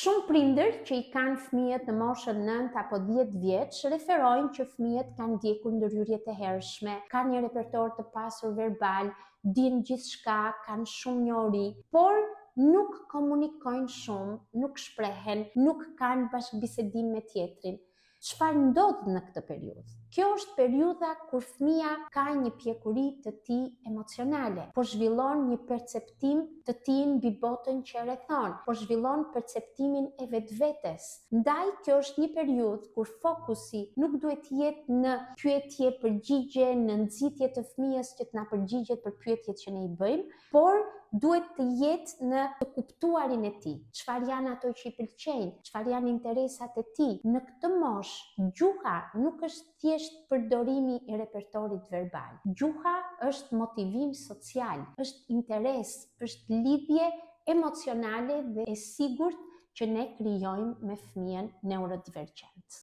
Shumë prindër që i kanë fëmijët në moshën 9 apo 10 vjeç referojnë që fëmijët kanë ndjekur ndërhyrjet e hershme, kanë një repertor të pasur verbal, dinë gjithçka, kanë shumë njohuri, por nuk komunikojnë shumë, nuk shprehen, nuk kanë bashkëbisedim me tjetrin. Çfarë ndodh në këtë periudhë? Kjo është periudha kur fëmia ka një pjekuri të tij emocionale, po zhvillon një perceptim të tij mbi botën që e rrethon, po zhvillon perceptimin e vetvetes. Ndaj kjo është një periudhë kur fokusi nuk duhet jetë në pyetje përgjigje, në nxitje të fëmijës që të na përgjigjet për pyetjet që ne i bëjmë, por duhet të jetë në të kuptuarin e tij. Çfarë janë ato që i pëlqejnë, çfarë janë interesat e tij. Në këtë moshë, gjuha nuk është thjesht përdorimi i repertorit verbal. Gjuha është motivim social, është interes, është lidhje emocionale dhe e sigurt që ne krijojmë me fëmijën neurodivergjent.